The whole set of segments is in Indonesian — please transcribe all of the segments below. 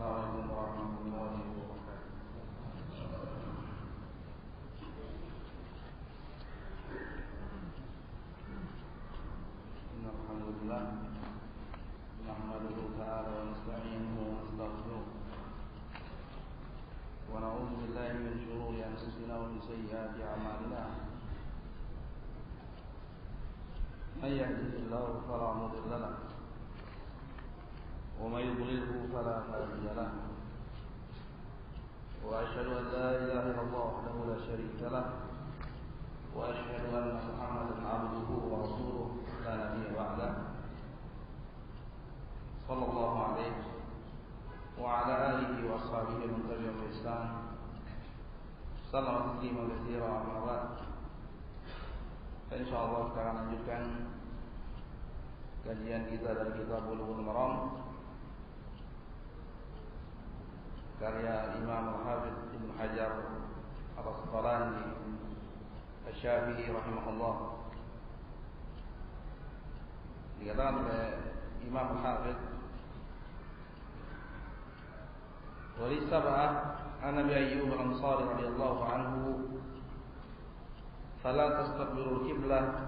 Assalamualaikum warahmatullahi wabarakatuh. Alhamdulillah, nahmaduhu ta'ala wa nasta'inuhu wa nastaghfiruh wa na'udzu billahi min shururi anfusina wa min sayyiati a'malina. May yahdihillahu fala mudilla lahu wa may yudlilhu fala hadiya lahu. Wa asyhadu an la ilaha illallah wahdahu la syarika lahu wa asyhadu anna Muhammadan 'abduhu wa rasuluhu la nabiyya ba'dahu. Sallallahu alaihi wa ala alihi wa ashabihi man tabi'ahum bi ihsan. Sallallahu alaihi wa sallam amma ba'd. Insyaallah kita akan lanjutkan kajian kita dari kitab Bulughul Maram karya Imam Al-Hafidz Ibnu Hajar Al-Asqalani Asy-Syafi'i rahimahullah. Dikatakan oleh Imam Al-Hafidz, wa li sab'ah an Abi Ayyub Al-Ansari radhiyallahu anhu, fala tastaqbilul qiblah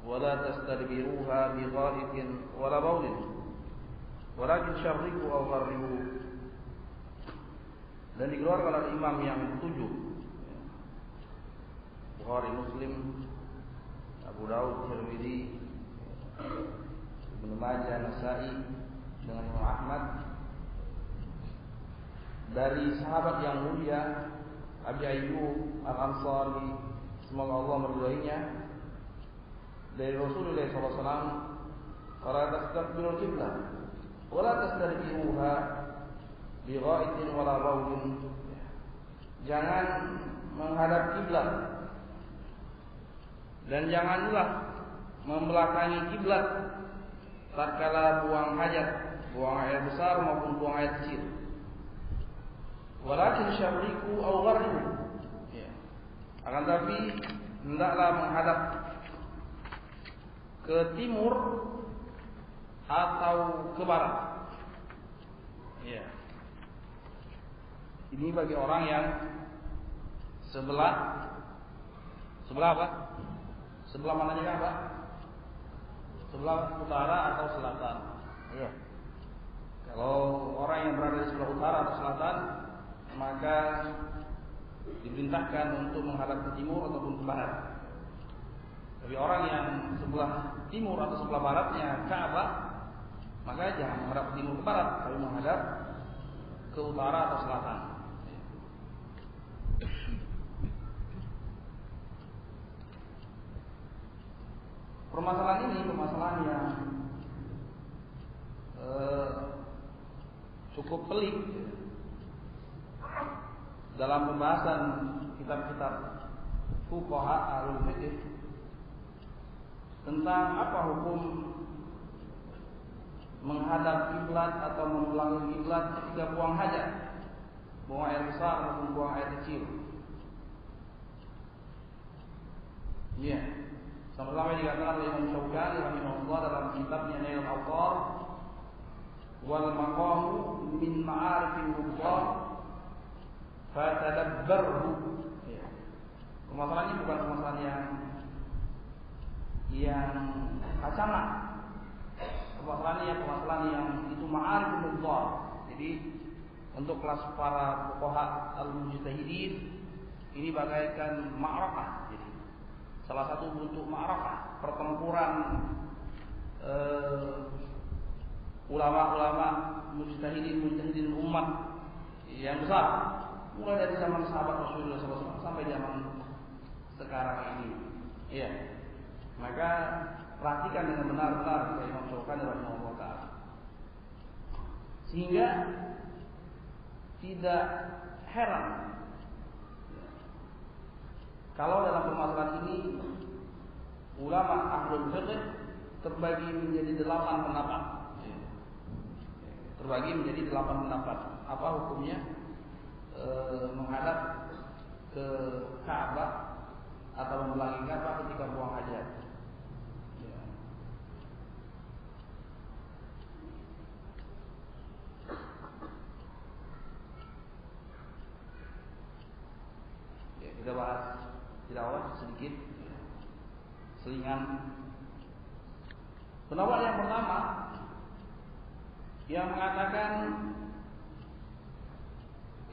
wa la tastadbiruha bi gha'itin wa la bawlin walakin syarriqu aw gharribu. Dan dikeluarkan oleh imam yang ketujuh, Bukhari, Muslim, Abu Daud, Tirmidzi, Ibnu Majah, Nasa'i dengan Imam Ahmad, dari sahabat yang mulia Abi Ayyub Al-Ansari, semoga Allah meridhoinya, dari Rasulullah SAW, "Fala tastaqbilul qiblah wa la tastadbiruha bi gha'itin wa la bawlin." Jangan menghadap kiblat dan janganlah membelakangi kiblat tatkala buang hajat, buang air besar maupun buang air kecil. Walakin syarriqu aw gharribu. Akan tapi hendaklah menghadap ke timur atau ke barat. Ini bagi orang yang sebelah apa? Sebelah mananya apa? Sebelah utara atau selatan. Kalau orang yang berada di sebelah utara atau selatan, maka diperintahkan untuk menghadap ke timur ataupun ke barat. Tapi orang yang sebelah timur atau sebelah baratnya Ka'bah, maka jangan menghadap ke timur ke barat, tapi menghadap ke utara atau selatan. Permasalahan ini permasalahan yang cukup pelik dalam pembahasan kitab-kitab fuqaha ahlul fiqh tentang apa hukum menghadap kiblat atau membelakangi kiblat ketika buang hajat, buang air besar ataupun buang air kecil. Sama-sama dikatakan oleh Imam Syaukani rahimahullah dalam kitabnya Nailul Awtar, wal maqamu min ma'arifin nubuwah fatadabbarhu. Permasalahan ini bukan permasalahan yang hasanah. Permasalahan yang itu ma'arifin nubuwah. Jadi untuk kelas para fuqaha al-mujtahidin ini bagaikan ma'rakah. Jadi salah satu bentuk ma'rakah, pertempuran ulama-ulama mujtahidin umat yang besar, mulai dari zaman sahabat Rasulullah SAW sampai zaman sekarang ini. Maka perhatikan dengan benar-benar kata Imam Syaukani rahimahullah ta'ala, sehingga tidak heran kalau dalam permasalahan ini ulama ahlul fiqh terbagi menjadi 8 pendapat. Apa hukumnya menghadap ke Ka'bah atau membelakangi Ka'bah ketika buang hajat? kita bahas tidak sedikit selingan. Pendapat yang pertama yang mengatakan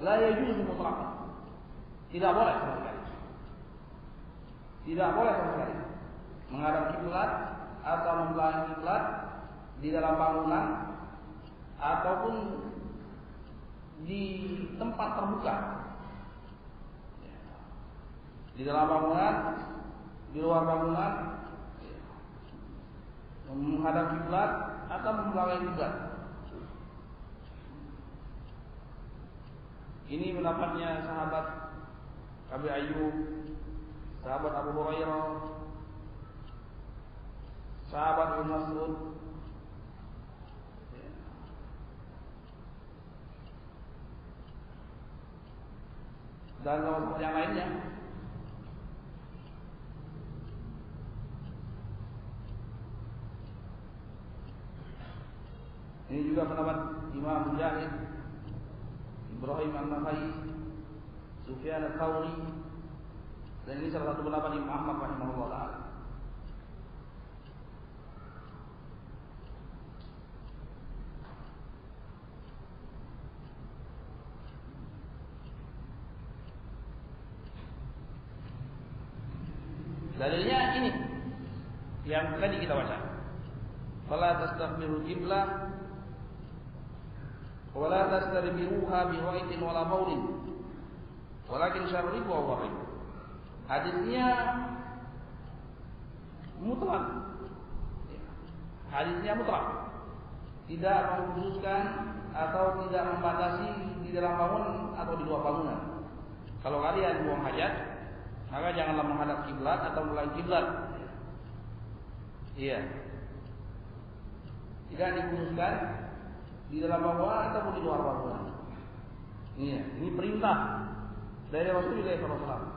la yajuzu mutlaqan, tidak boleh sama sekali. Tidak boleh sama sekali menghadap kiblat atau membelakangi kiblat di dalam bangunan ataupun di tempat terbuka. Di dalam bangunan, di luar bangunan, menghadap kiblat atau membelakangi kiblat. Ini pendapatnya sahabat Abi Ayyub, sahabat Abu Hurairah, sahabat Ibnu Mas'ud, dan sahabat yang lainnya. Ini juga pendapat Imam Mujahid, Ibrahim An-Nakhai, Sufyan Ats-Tsauri, dan ini salah satu pendapat Imam Ahmad rahimahullah taala. Dalilnya ini yang tadi kita baca. Fala tastaqbilu qiblah wa la tastadbiruha bi wa'idin wala baulin walakin syarribu wa warib. Hadisnya mutlak. Hadisnya mutlak. Tidak mengkhususkan atau tidak membatasi di dalam bangunan atau di luar bangunan. Kalau kalian buang hajat, maka janganlah menghadap kiblat atau membelakangi kiblat. Iya. Tidak dikhususkan di dalam bangunan ataupun di luar bangunan. Iya, ini perintah dari Rasulullah SAW.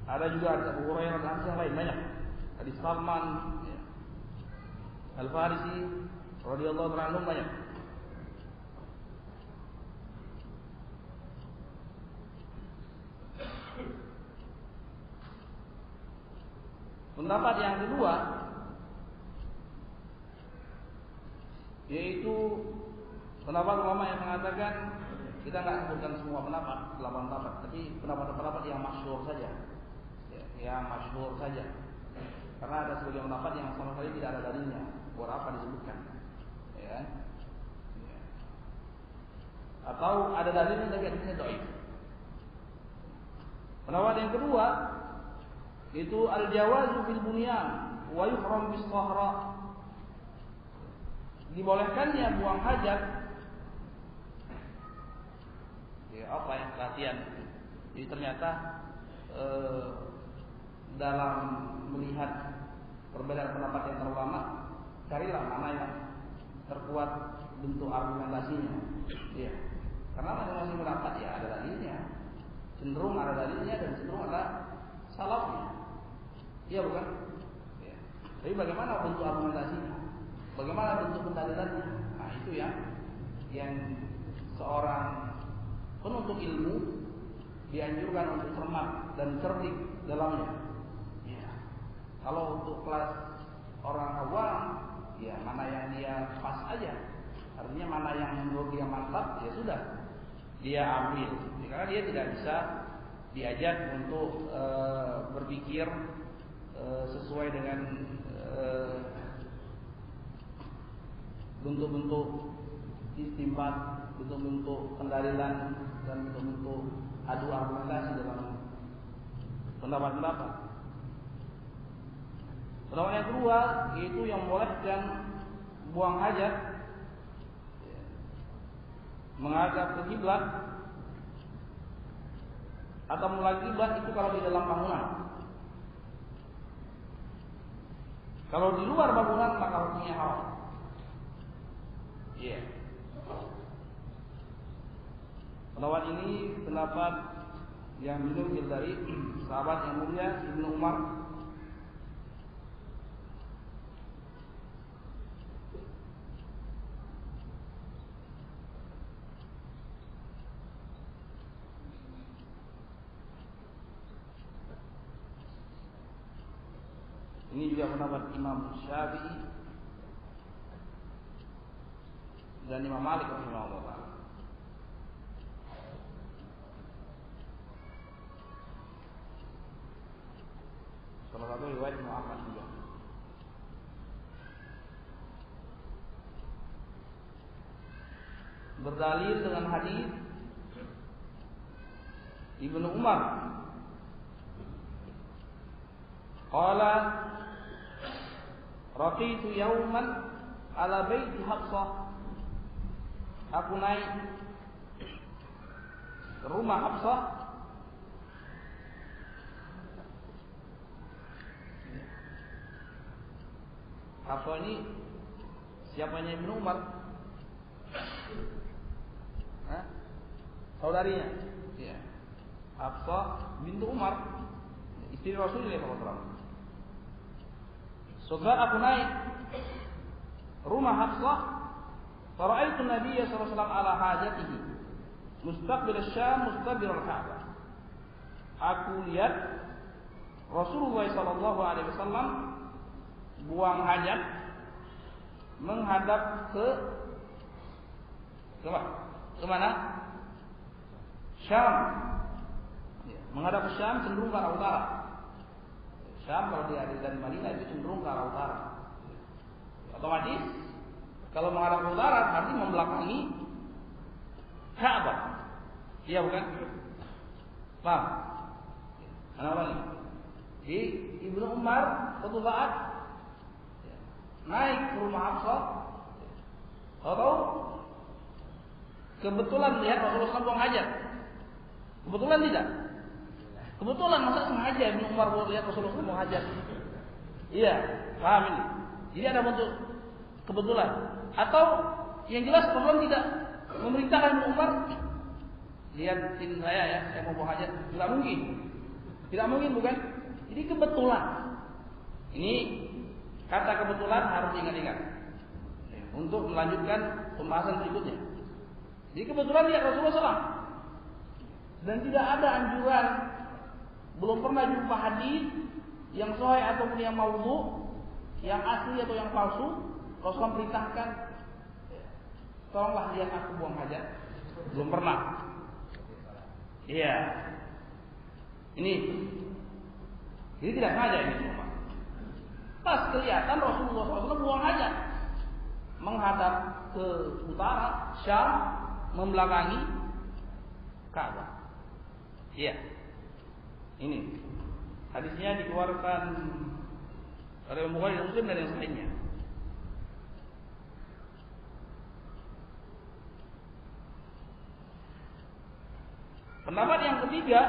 Ada juga Abu Hurairah dan yang lain banyak. Hadis Salman, ya. Al-Farisi radhiyallahu anhu banyak. Pendapat yang kedua yaitu pendapat ulama yang mengatakan, kita nggak sebutkan semua pendapat, 8 pendapat, tapi pendapat-pendapat yang masyhur saja, ya, yang masyhur saja. Karena ada sebagian pendapat yang sama sekali tidak ada dalilnya, buat apa disebutkan, ya. Ya. Atau ada dalilnya tapi hadisnya dhaif. Pendapat yang kedua itu al-jawazu fil bunyan wa yuhram bis sahra. Dibolehkannya buang hajat, ya apa yang perhatian. Jadi ternyata dalam melihat perbedaan pendapat yang terulama, carilah mana yang terkuat bentuk argumentasinya. Ya. Karena masing-masing pendapat ya ada dalilnya, cenderung ada dalilnya dan cenderung ada salafnya. Iya bukan? Ya. Tapi bagaimana bentuk argumentasinya? Bagaimana bentuk pendalilannya? Nah itu yang seorang penuntut ilmu dianjurkan untuk cermat dan cerdik dalamnya. Ya. Kalau untuk kelas orang awam, ya mana yang dia pas aja. Artinya mana yang menurut dia mantap, ya sudah dia ambil. Ya, karena dia tidak bisa diajak untuk berpikir sesuai dengan bentuk-bentuk istinbat, bentuk-bentuk pendalilan dan bentuk-bentuk adu argumentasi dalam pendapat-pendapat. Pendapat yang kedua yaitu yang membolehkan buang hajat menghadap ke kiblat atau menghadap kiblat itu kalau di dalam bangunan. Kalau di luar bangunan maka hukumnya haram. Iya. Pendapat ini pendapat yang dinukil dari sahabat yang mulia Ibnu Umar. Ini juga pendapat Imam Syafi'i dan Imam Malik rahimahullah taala. Salah satu riwayat Imam Ahmad juga. Berdalil dengan hadis Ibnu Umar. Qala raqitu yawman ala baiti Hafsah. Aku naik ke rumah Hafsah. Hafsah ini siapanya Ibnu Umar? Hah? Saudarinya. Ya. Hafsah bintu Umar, istri Rasulullah SAW. Saudara, aku naik rumah Hafsah. Fara'aitu Nabiya SAW ala hajatihi mustaqbil Syam mustaqbil al-Ka'bah. Aku lihat Rasulullah SAW buang hajat menghadap ke mana? Syam. Menghadap ke Syam, cenderung ke arah utara. Syam kalau dia dari Madinah itu cenderung ke arah utara. Otomatis kalau menghadap ke utara arti membelakangi Ka'bah. Iya bukan? Paham? Kenapa nih? Jadi Ibnu Umar suatu saat naik ke rumah Hafsah. Tahu? Kebetulan lihat Rasulullah SAW buang hajat. Kebetulan tidak? Kebetulan, masa sengaja Ibnu Umar lihat Rasulullah SAW buang hajat? Iya, paham ini. Jadi ada bentuk kebetulan. Atau yang jelas Rasulullah tidak memerintahkan Ibnu Umar, lihatin saya ya, saya mau buang hajat. Tidak mungkin. Tidak mungkin, bukan? Jadi kebetulan. Ini kata kebetulan harus diingat-ingat untuk melanjutkan pembahasan berikutnya. Jadi kebetulan lihat Rasulullah SAW. Dan tidak ada anjuran, belum pernah jumpa hadis yang sahih ataupun yang maudhu, yang asli atau yang palsu. Rasulullah perintahkan, tolonglah lihat aku buang hajat. Belum pernah. Iya. Ini. Jadi tidak sengaja ini semua. Pas kelihatan Rasulullah SAW buang hajat, menghadap ke utara, Syam, membelakangi Ka'bah. Iya. Ini hadisnya dikeluarkan oleh Bukhari dan Muslim dan yang lainnya. Pendapat yang ketiga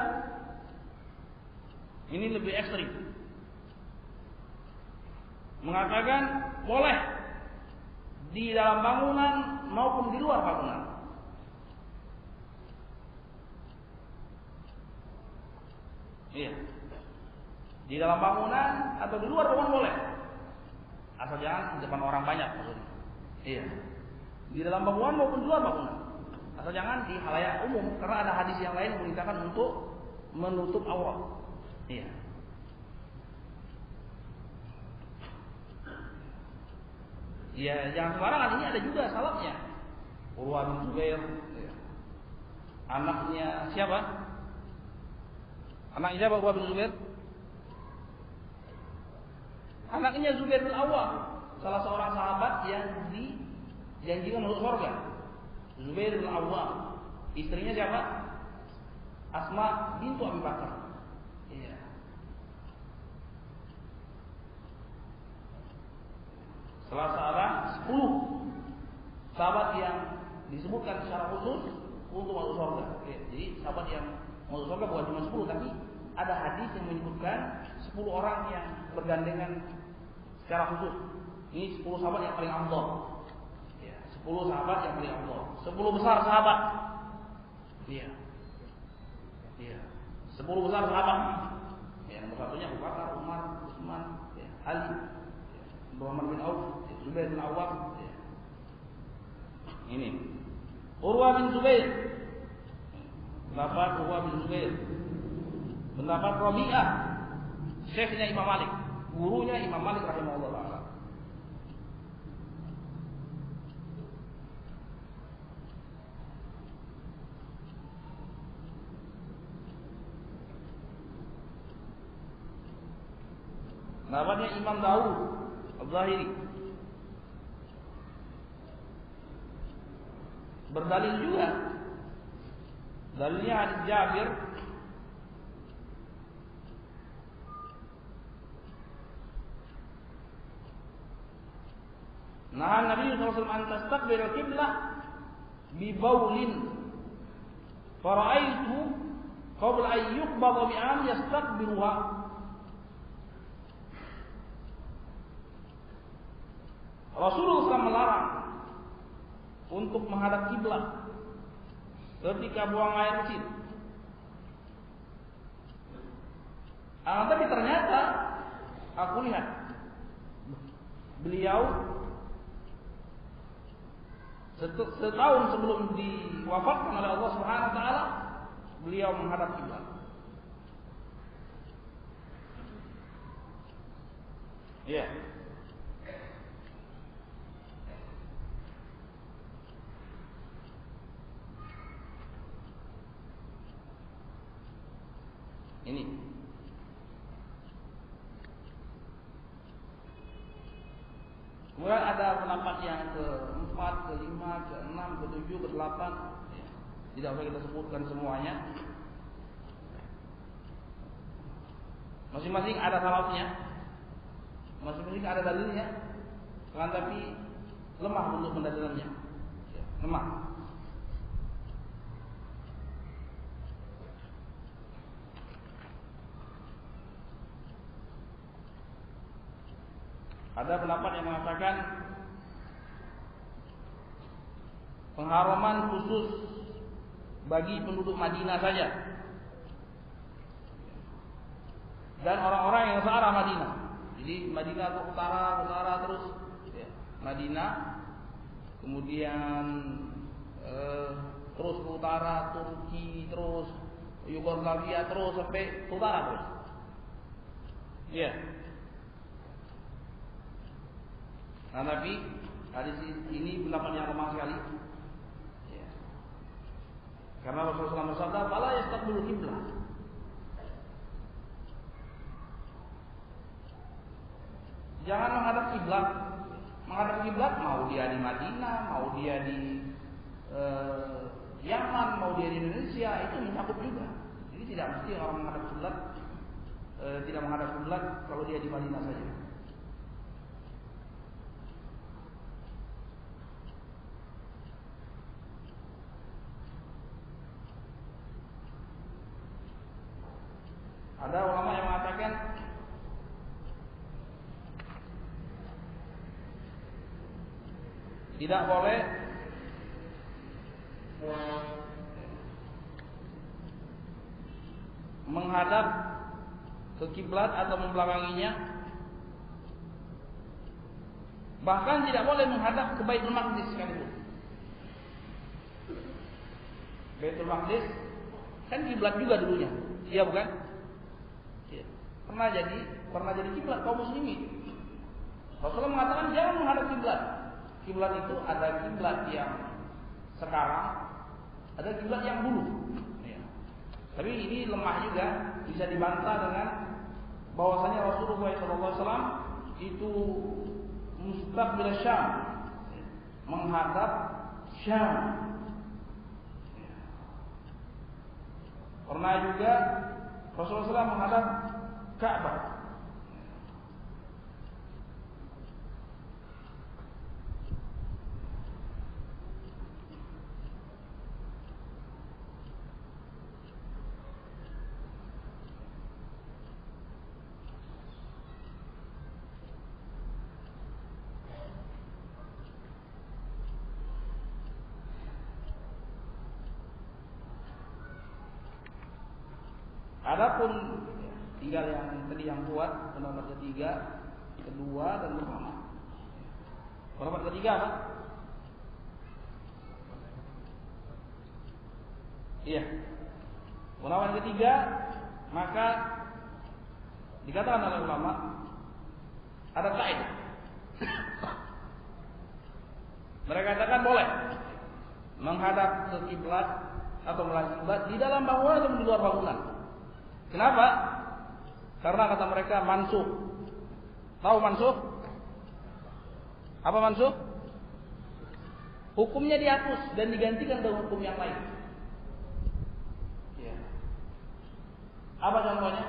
ini lebih ekstrim. Mengatakan boleh di dalam bangunan maupun di luar bangunan. Iya. Di dalam bangunan atau di luar bangunan boleh. Asal jangan di depan orang banyak maksudnya. Iya. Di dalam bangunan maupun di luar bangunan. Asal jangan di khalayak umum, karena ada hadis yang lain memerintahkan untuk menutup aurat. Iya. Ya, jangan sembarangan. Ini ada juga salafnya. Urwah bin Zubair, anaknya siapa? Anaknya siapa Urwah bin Zubair? Anaknya Zubair bin Awwam, salah seorang sahabat yang dijanjikan masuk surga. Zubair bin Awwam. Istrinya siapa? Asma bintu Abi Bakar. Iya. Salah seorang 10 sahabat yang disebutkan secara khusus untuk masuk surga. Jadi sahabat yang masuk surga bukan cuma 10, tapi ada hadis yang menyebutkan 10 orang yang bergandengan secara khusus. Ini 10 sahabat yang paling afdal. 10 sahabat yang paling afdal. 10 besar sahabat. Iya. Iya. 10 besar sahabat. Ya, nomor satunya Abu Bakar, Umar, Utsman, Ali, Muhammad bin Auf, Zubair bin Awwam. Ya. Ini. Urwah bin Zubair. Pendapat Urwah bin Zubair. Pendapat Rabi'ah, syekhnya Imam Malik. gurunya Imam Malik rahimahullah taala. Namanya Imam Daud Al-Zahiri berdalil juga. Dalilnya hadis Jabir nah Nabi sallallahu alaihi wasallam an tastaqbil al-qiblah bi baulin fara'aitu qabla an yuqbada bi am yastaqbiluha. Rasulullah SAW melarang untuk menghadap kiblat ketika buang air kecil. Tapi ternyata aku lihat beliau setahun sebelum diwafatkan oleh Allah Subhanahu wa taala, beliau menghadap kiblat. Iya. Ini kemudian ada pendapat yang ke-4, ke-5, ke-6, ke-7, ke-8 ya. Tidak usah kita sebutkan semuanya. Masing-masing ada salafnya, masing-masing ada dalilnya, tapi lemah untuk pendalilannya ya, lemah. Ada pendapat yang mengatakan pengharaman khusus bagi penduduk Madinah saja dan orang-orang yang searah Madinah. Jadi Madinah ke utara terus ya. Madinah kemudian terus ke utara, Turki terus, Yugoslavia terus sampai ke utara terus. Ya. Nah, tapi hadis ini pendapat yang lemah sekali. Ya. Karena Rasulullah SAW bersabda, "Fala yastaqbilu qiblah." Jangan menghadap kiblat. Menghadap kiblat mau dia di Madinah, mau dia di Yaman, mau dia di Indonesia, itu mencakup juga. Jadi tidak mesti orang menghadap kiblat tidak menghadap kiblat kalau dia di Madinah saja. Ada ulama yang mengatakan tidak boleh menghadap ke kiblat atau membelakanginya. Bahkan tidak boleh menghadap ke Baitul Maqdis sekalipun. Baitul Maqdis kan kiblat juga dulunya, iya bukan? Pernah jadi kiblat kaum muslimin. Rasulullah mengatakan jangan menghadap kiblat. Kiblat itu ada kiblat yang sekarang, ada kiblat yang dulu. Ya. Tapi ini lemah juga, bisa dibantah dengan bahwasanya Rasulullah SAW itu mustaqbil Syam, menghadap Syam. Ya. Pernah juga Rasulullah SAW menghadap Ka'bah. Adapun tinggal yang tadi yang kuat, pendapat ketiga, kedua dan pertama. Pendapat ketiga apa? Iya. Pendapat ketiga, maka dikatakan oleh ulama Ada kaidah. Mereka katakan boleh menghadap ke kiblat atau melalui kiblat di dalam bangunan atau di luar bangunan. Kenapa? Karena kata mereka mansuh. Tahu mansuh? Apa mansuh? Hukumnya dihapus dan digantikan dengan hukum yang lain. Ya. Apa contohnya?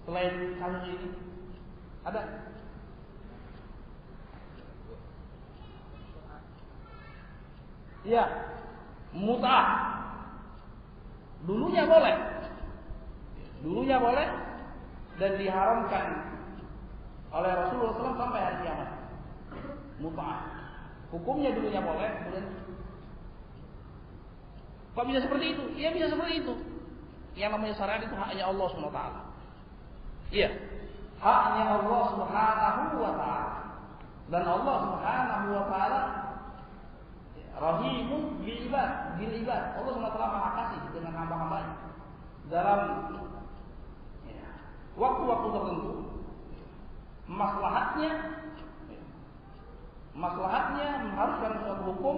Selain kasus ini, ada? Ya, mut'ah. Dulunya boleh dan diharamkan oleh Rasulullah SAW sampai hari kiamat. Mut'ah. Hukumnya dulunya boleh, kemudian kok bisa seperti itu? Iya bisa seperti itu. Yang namanya syariat itu haknya Allah Subhanahu wa taala. Iya. Haknya Allah Subhanahu wa taala. Dan Allah Subhanahu wa taala Rahimun bil ibad. Allah Subhanahu wa taala Maha Kasih dengan hamba-hambanya. Dalam waktu-waktu tertentu maslahatnya mengharuskan suatu hukum,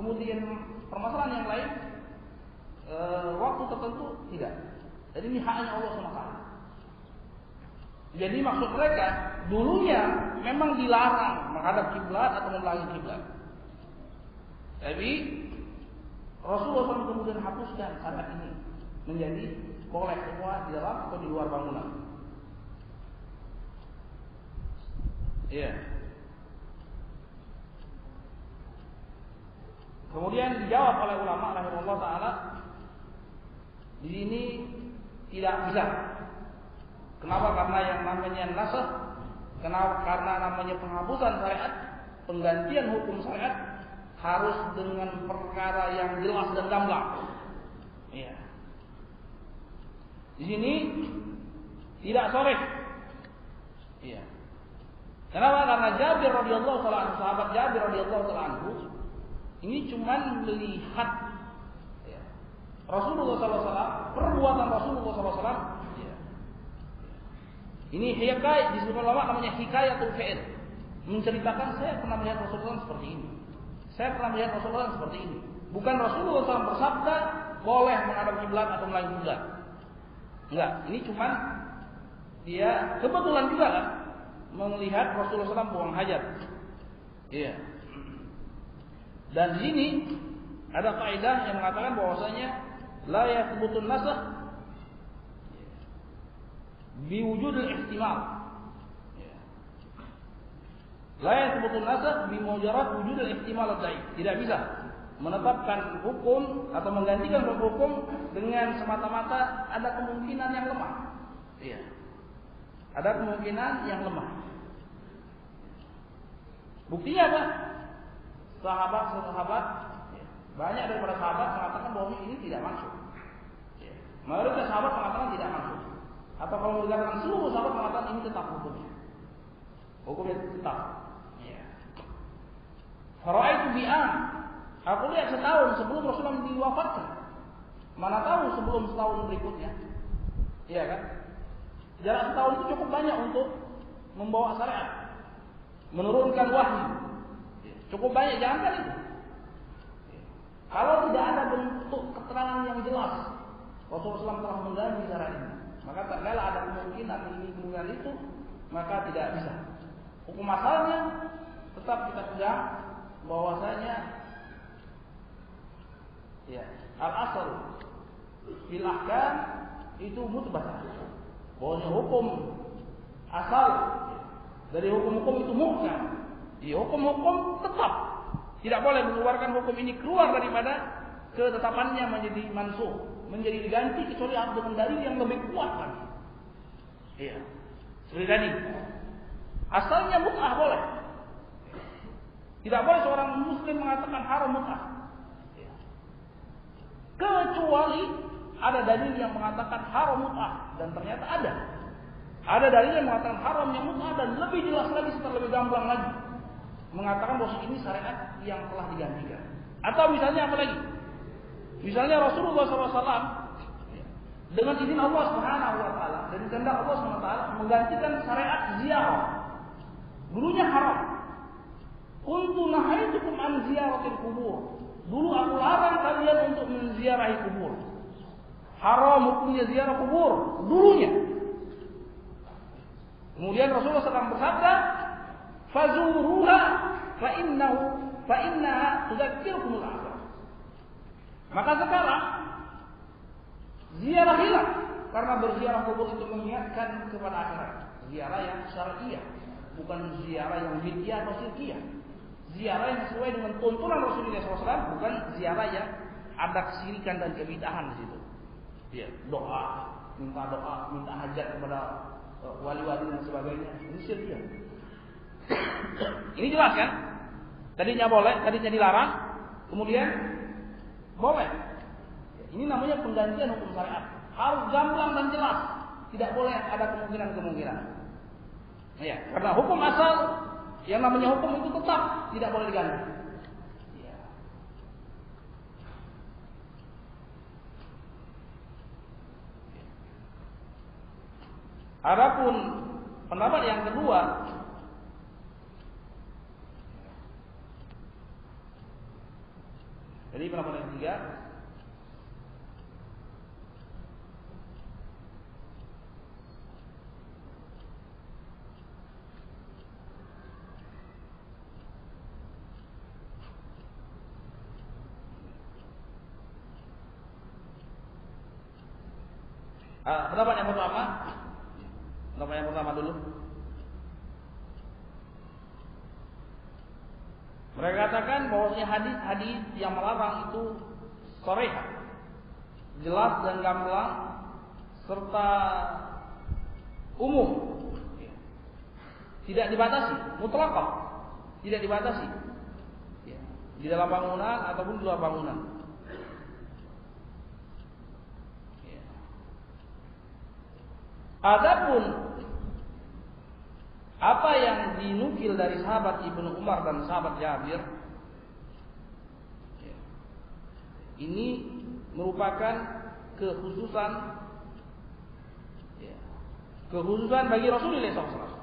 kemudian permasalahan yang lain waktu tertentu tidak. Jadi ini haknya Allah SWT. Jadi maksud mereka dulunya memang dilarang menghadap kiblat atau membelakangi kiblat. Tapi Rasulullah SAW kemudian hapuskan syariat ini menjadi boleh semua di dalam atau di luar bangunan. Iya. Kemudian dijawab oleh ulama rahimahullah taala, di sini tidak bisa. Kenapa? Karena yang namanya nasakh, karena namanya penghapusan syariat, penggantian hukum syariat harus dengan perkara yang jelas dan gamblang. Iya. Di sini tidak sharih. Iya. Kenapa? Karena Jabir radhiyallahu taala anhu, sahabat Jabir radhiyallahu taala anhu, ini cuman melihat ya, Rasulullah SAW, perbuatan Rasulullah SAW. Ya. Ini hikayat, disebut ulama namanya hikayatul fi'il, menceritakan saya pernah melihat Rasulullah seperti ini. Saya pernah melihat Rasulullah seperti ini. Bukan Rasulullah SAW bersabda boleh menghadap kiblat atau melalui kiblat. Enggak, ini cuman dia kebetulan juga kan melihat Rasulullah SAW buang hajat. Iya. Dan di sini ada kaidah yang mengatakan bahwasanya la yathbutun nasakh biwujudil ihtimal. La yathbutun nasakh bimujarrad wujudil ihtimal ad-dhaif. Tidak bisa menetapkan hukum atau menggantikan hukum dengan semata-mata ada kemungkinan yang lemah. Iya. Ada kemungkinan yang lemah. Buktinya apa? Sahabat-sahabat, banyak daripada sahabat mengatakan bahwa ini tidak masuk. Mayoritas sahabat mengatakan tidak masuk. Atau kalau dikatakan seluruh sahabat mengatakan ini tetap hukumnya. Hukumnya tetap. Faraitu bi'am. Aku lihat setahun sebelum Rasulullah diwafatkan. Mana tahu sebelum setahun berikutnya. Iya kan? Jarak setahun itu cukup banyak untuk membawa syariat, menurunkan wahyu. Cukup banyak, jangan kan itu. Kalau tidak ada bentuk keterangan yang jelas, Rasulullah SAW telah mengganti syariat ini, maka tak kala ada kemungkinan ini kemungkinan itu, maka tidak bisa. Hukum asalnya tetap kita pegang bahwasanya ya al-asal fil ahkam itu muthbat. Bahwasanya hukum asal dari hukum-hukum itu muhkam. Di hukum-hukum tetap tidak boleh mengeluarkan hukum ini keluar daripada ketetapannya menjadi mansukh, menjadi diganti kecuali harus dengan dalil yang lebih kuat lagi. Iya. Seperti tadi. Asalnya mut'ah boleh. Tidak boleh seorang muslim mengatakan haram mut'ah. Kecuali ada dalil yang mengatakan haram mut'ah, dan ternyata ada. Ada dalil yang mengatakan haramnya mut'ah, dan lebih jelas lagi setelah lebih gamblang lagi mengatakan bahwa ini syariat yang telah digantikan. Atau misalnya apa lagi? Misalnya Rasulullah SAW dengan izin Allah Subhanahu wa taala, dari kehendak Allah Subhanahu wa taala menggantikan syariat ziarah. Dulunya haram. Kuntu nahaitukum an ziyaratil kubur. Dulu aku larang kalian untuk menziarahi kubur. Haram hukumnya ziarah kubur dulunya. Kemudian Rasulullah SAW bersabda, "Fazuruha fa innaha tudzakirukumul akhirah." Maka sekarang ziarahilah, karena berziarah kubur itu mengingatkan kepada akhirat. Ziarah yang syar'iyah, bukan ziarah yang bid'ah atau syirkiyah. Ziarah yang sesuai dengan tuntunan Rasulullah SAW, bukan ziarah yang ada kesirikan dan kebid'ahan di situ. Ya, doa, minta hajat kepada wali-wali dan sebagainya. Ini syirkiyah. Ini jelas kan? Tadinya boleh, tadinya dilarang, kemudian boleh. Ini namanya penggantian hukum syariat. Harus gamblang dan jelas. Tidak boleh ada kemungkinan-kemungkinan. Ya, karena hukum asal yang namanya hukum itu tetap tidak boleh diganti. Ya. Adapun pendapat yang kedua, jadi pendapat yang ketiga, pendapat yang pertama dulu. Mereka katakan bahwasanya hadis-hadis yang melarang itu sharih, jelas dan gamblang, serta umum, tidak dibatasi, mutlak, tidak dibatasi, di dalam bangunan ataupun di luar bangunan. Adapun apa yang dinukil dari sahabat Ibnu Umar dan sahabat Jabir, ini merupakan kekhususan bagi Rasulullah SAW.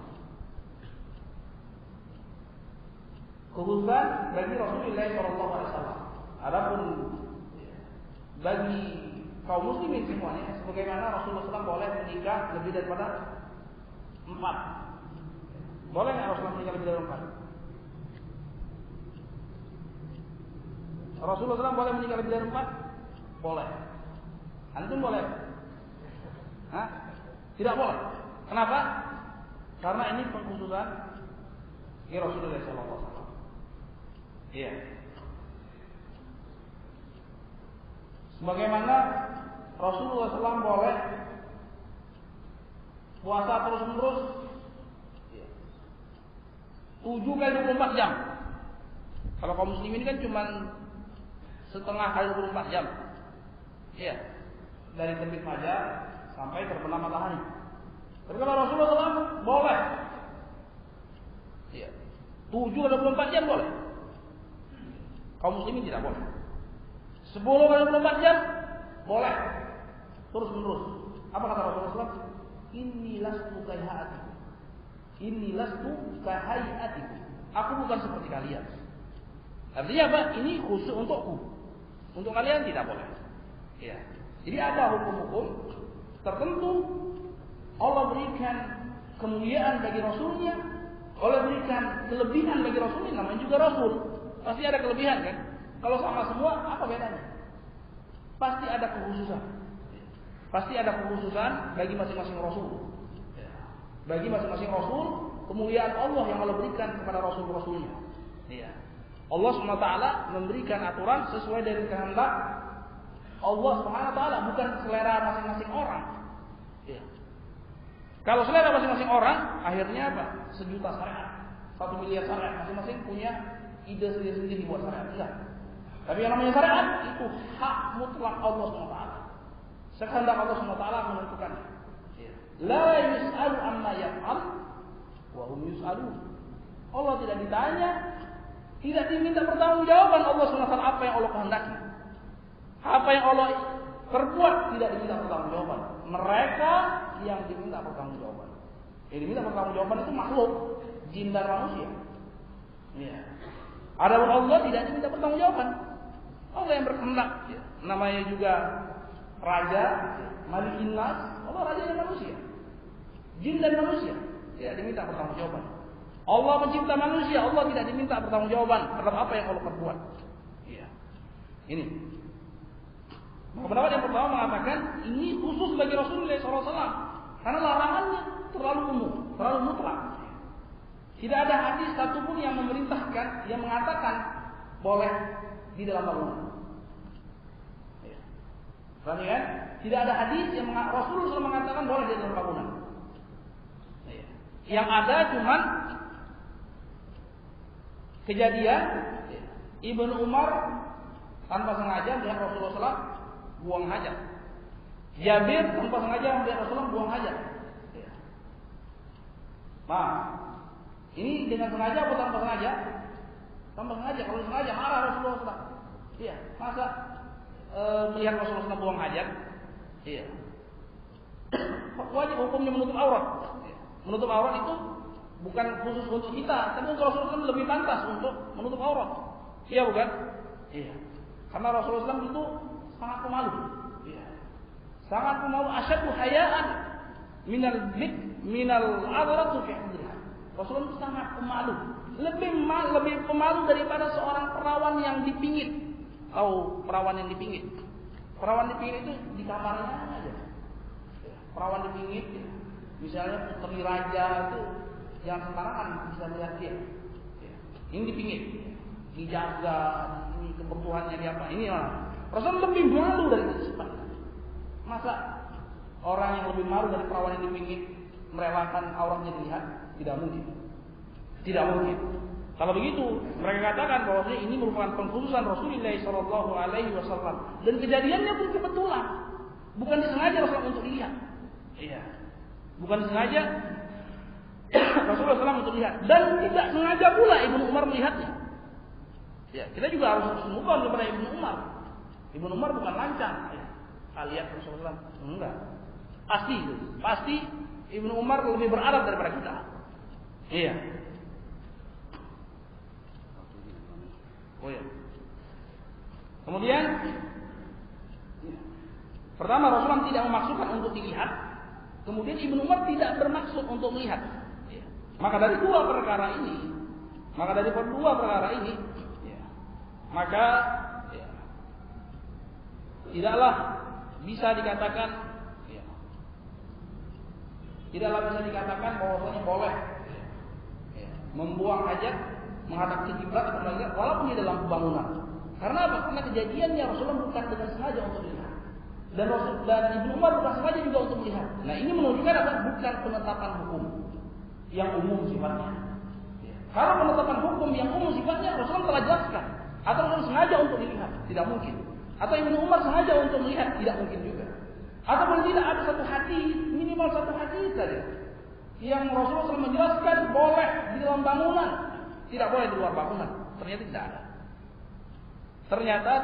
Kekhususan bagi Rasulullah SAW. Adapun bagi kaum muslimin semuanya, sebagaimana Rasulullah SAW boleh menikah lebih daripada 4. Boleh nggak Rasulullah menikah lebih dari 4? Rasulullah SAW boleh menikah lebih dari 4? Boleh. Antum boleh? Hah? Tidak boleh. Kenapa? Karena ini pengkhususan Rasulullah SAW. Iya. Sebagaimana Rasulullah SAW boleh puasa terus-menerus 7 kali 24 jam. Kalau kaum muslimin kan cuma setengah kali 24 jam. Iya. Dari terbit fajar sampai terbenam matahari. Tapi kalau Rasulullah SAW boleh. Iya. 7 kali 24 jam boleh. Kaum muslimin tidak boleh. 10 kali 24 jam boleh. Terus menerus. Apa kata Rasulullah SAW? Inni lastu kahayatikum. Inni lastu kahayatikum. Aku bukan seperti kalian. Artinya apa? Ini khusus untukku. Untuk kalian tidak boleh. Ya. Jadi ada hukum-hukum tertentu Allah berikan kemuliaan bagi Rasulnya, Allah berikan kelebihan bagi Rasulnya. Namanya juga Rasul. Pasti ada kelebihan kan? Kalau sama semua, apa bedanya? Pasti ada kekhususan. Pasti ada kekhususan bagi masing-masing Rasul. Bagi masing-masing Rasul, kemuliaan Allah yang Allah berikan kepada Rasul-Rasulnya. Ya. Allah SWT memberikan aturan sesuai dari kehendak Allah SWT, bukan selera masing-masing orang. Ya. Kalau selera masing-masing orang, akhirnya apa? 1 juta syariat, 1 miliar syariat, masing-masing punya ide sendiri-sendiri buat syariat. Enggak. Tapi yang namanya syariat itu hak mutlak Allah SWT. Sekehendak Allah SWT menentukannya. La yus'alu amma yaf'al wa hum yus'alun. Allah tidak ditanya, tidak diminta pertanggungjawaban Allah SWT apa yang Allah kehendaki. Apa yang Allah perbuat tidak diminta pertanggungjawaban. Mereka yang diminta pertanggungjawaban. Yang diminta pertanggungjawaban itu makhluk, jin dan manusia. Ya. Adapun Allah tidak diminta pertanggungjawaban. Allah yang berkehendak. Ya. Namanya juga Raja, Malikin Nas, Allah rajanya manusia. Jin dan manusia tidak diminta pertanggungjawaban. Allah mencipta manusia, Allah tidak diminta pertanggungjawaban terhadap apa yang Allah perbuat. Ya. Ini. Maka pendapat yang pertama mengatakan ini khusus bagi Rasulullah SAW karena larangannya terlalu umum, terlalu mutlak. Tidak ada hadis satupun yang memerintahkan, yang mengatakan boleh di dalam bangunan. Ya. Berarti kan? Tidak ada hadis yang Rasulullah SAW mengatakan boleh di dalam bangunan. Ya. Yang ada cuman kejadian Ibnu Umar tanpa sengaja melihat Rasulullah SAW buang hajat. Jabir tanpa sengaja melihat Rasulullah buang hajat. Ya. Nah, ini dengan sengaja atau tanpa sengaja? Tanpa sengaja. Kalau sengaja marah Rasulullah SAW. Iya, masa melihat Rasulullah SAW buang hajat? Iya. Wajib hukumnya menutup aurat. Menutup aurat itu bukan khusus untuk kita, tapi untuk Rasulullah SAW lebih pantas untuk menutup aurat. Iya bukan? Iya. Karena Rasulullah SAW itu sangat pemalu. Iya. Sangat pemalu, asyaddu hayaan minal adratu fi hudriha. Rasulullah itu sangat pemalu, lebih pemalu daripada seorang perawan yang dipingit. Tahu perawan yang dipingit? Perawan dipingit itu di kamarnya aja. Perawan dipingit, misalnya putri raja itu yang sembarangan bisa melihat dia. Ini dipingit, dijaga, ini kebutuhannya dia apa? Ini orang. Rasulullah lebih malu dari itu. Masa orang yang lebih malu dari perawan yang dipingit merelakan auratnya dilihat? Tidak mungkin. Tidak mungkin. Kalau begitu, mereka katakan bahwa ini merupakan pengkhususan Rasulullah SAW dan kejadiannya pun kebetulan, bukan disengaja Rasulullah untuk dilihat. Iya. Bukan disengaja Rasulullah SAW untuk lihat dan tidak sengaja pula Ibnu Umar melihatnya. Ya, kita juga harus mengubah kepada Ibnu Umar. Ibnu Umar bukan lancang. Ya. Lihat Rasulullah SAW. Enggak. Pasti itu. Pasti Ibnu Umar lebih beradab daripada kita. Iya. Oh ya. Kemudian pertama Rasulullah tidak memaksukan untuk dilihat. Kemudian Ibnu Umar tidak bermaksud untuk melihat. Ya. Maka dari dua perkara ini, ya, maka ya, tidaklah bisa dikatakan bahwasanya boleh membuang hajat menghadap ke kiblat atau menghadap walaupun di dalam bangunan. Karena apa? Karena kejadiannya Rasulullah bukan dengan sengaja untuk melihat. Dan Ibnu Umar bukan sengaja juga untuk melihat. Nah, ini menunjukkan apa? Bukan penetapan hukum yang umum sifatnya. Kalau penetapan hukum yang umum sifatnya Rasulullah telah jelaskan. Atau Rasulullah sengaja untuk dilihat, tidak mungkin. Atau Ibnu Umar sengaja untuk melihat, tidak mungkin juga. Ataupun tidak ada satu hadis, minimal satu hadis saja yang Rasulullah SAW menjelaskan boleh di dalam bangunan, tidak boleh di luar bangunan. Ternyata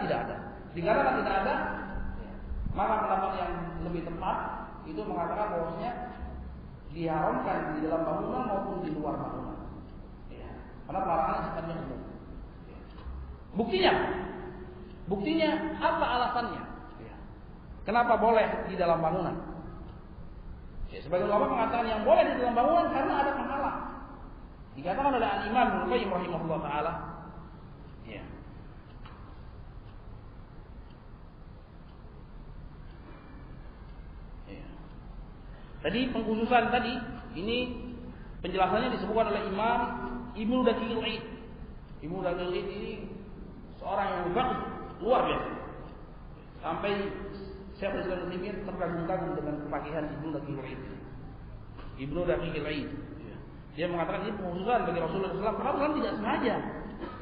tidak ada. Dikarenakan tidak ada, maka pendapat yang lebih tepat itu mengatakan bahwasanya diharamkan di dalam bangunan maupun di luar bangunan. Ya. Karena pelarangan sifatnya umum. Buktinya apa alasannya? Ya. Kenapa boleh di dalam bangunan? Ya, sebagian ulama mengatakan yang boleh di dalam bangunan karena ada penghalang. Dikatakan oleh Al-Imam Ibnu Qayyim rahimahullah taala. Ya. Ya. Tadi pengkhususan tadi ini penjelasannya disebutkan oleh Imam Ibnu Daqiqil Aid. Ibnu Daqiqil Aid ini seorang yang bagus, luar biasa. Sampai Syekhul Islam Ibnu Taimiyah terkagum-kagum dengan kepakihan Ibnu Daqiqil Aid. Ibnu Daqiqil Aid. Dia mengatakan ini pengkhususan bagi Rasulullah SAW karena Rasulullah tidak sengaja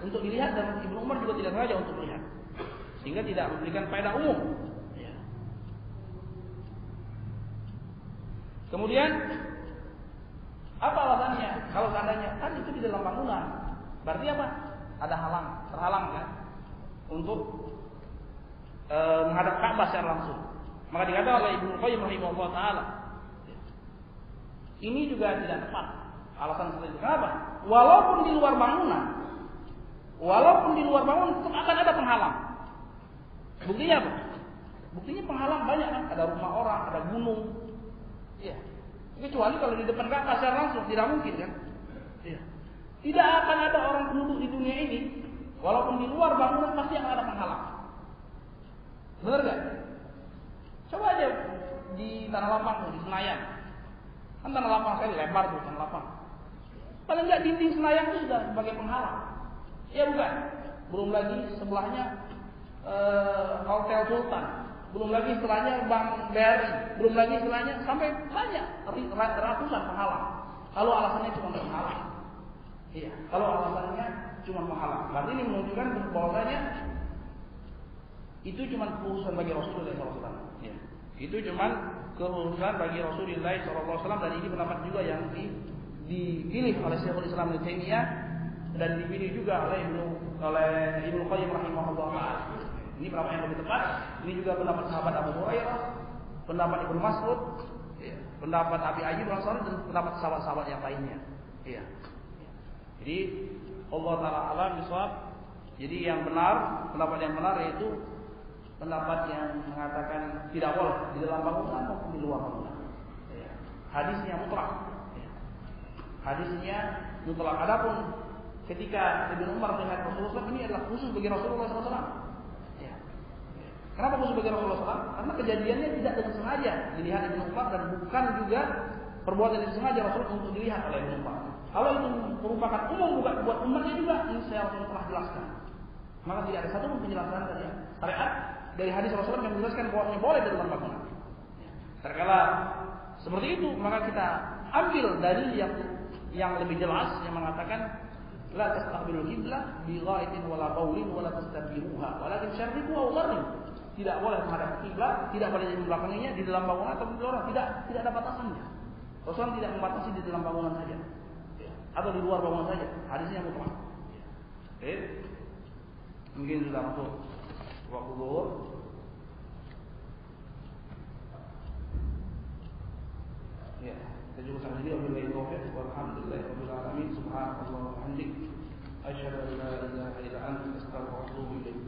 untuk dilihat dan Ibnu Umar juga tidak sengaja untuk melihat, sehingga tidak memberikan faedah umum. Ya. Kemudian apa alasannya? Kalau seandainya kan itu di dalam bangunan, berarti apa? Ada terhalang kan untuk menghadap Ka'bah secara langsung. Maka dikatakan oleh Ibnu Qayyim rahimahullah taala, ini juga tidak tepat. Alasan seperti itu. Kenapa? Walaupun di luar bangunan tetap akan ada penghalang. Buktinya apa? Buktinya penghalang banyak kan? Ada rumah orang, ada gunung. Iya. Kecuali kalau di depan Ka'bah secara langsung tidak mungkin kan? Iya. Tidak akan ada orang penduduk di dunia ini, walaupun di luar bangunan pasti akan ada penghalang. Benar gak? Coba aja di tanah lapang, di Senayan. Kan tanah lapang sekali, lebar tuh tanah lapang. Paling enggak dinding Senayan itu sudah sebagai penghalang. Iya bukan? Belum lagi sebelahnya Hotel Sultan. Belum lagi setelahnya Bank BRI. Belum lagi setelahnya sampai banyak ratusan penghalang. Kalau alasannya cuma penghalang. Iya, kalau alasannya cuma penghalang. Berarti ini menunjukkan bahwasanya itu cuma khususan bagi Rasulullah SAW. Ya. Itu cuma khususan bagi Rasulullah SAW, dan ini pendapat juga yang dipilih oleh Syekhul Islam Ibnu Taimiyah dan dipilih juga oleh Ibnu Qayyim rahimahullah. Ini pendapat yang lebih tepat. Ini juga pendapat sahabat Abu Hurairah, pendapat Ibnu Mas'ud, ya, pendapat Abi Ayyub Al-Ansari, dan pendapat sahabat-sahabat yang lainnya. Iya. Jadi Allah Ta'ala alam bisawab. Jadi yang benar, pendapat yang benar yaitu pendapat yang mengatakan tidak boleh di dalam bangunan maupun di luar bangunan. Ya. Hadisnya mutlak. Ya. Hadisnya mutlak. Adapun ketika Ibnu Umar melihat Rasulullah SAW, ini adalah khusus bagi Rasulullah SAW. Ya. Kenapa khusus bagi Rasulullah SAW? Karena kejadiannya tidak dengan sengaja dilihat Ibnu Umar, dan bukan juga perbuatan yang sengaja Rasulullah untuk dilihat oleh Ibnu Umar. Kalau itu merupakan umum bukan buat umatnya juga, ini saya telah jelaskan. Maka tidak ada satu pun penjelasan dari syariat dari hadis Rasulullah yang menjelaskan bahwa boleh di dalam bangunan. Terkala seperti itu, maka kita ambil dalil yang lebih jelas yang mengatakan la tastaqbilul qiblah bi ghaitin wala baulin wala tastadbiruha walakin syarriqu aw gharribu. Tidak boleh menghadap kiblat, tidak boleh membelakanginya di dalam bangunan atau di luar, tidak ada batasannya. Rasulullah tidak membatasi di dalam bangunan saja atau di luar bangunan saja. Hadisnya mutlak. Oke. Mungkin sudah masuk waktu zuhur. Ya, kita juga sampai di wabillahi taufiq walhamdulillahirabbil alamin. Subhanallah wa bihamdihi asyhadu an la ilaha illa anta astaghfiruka wa atubu ilaik.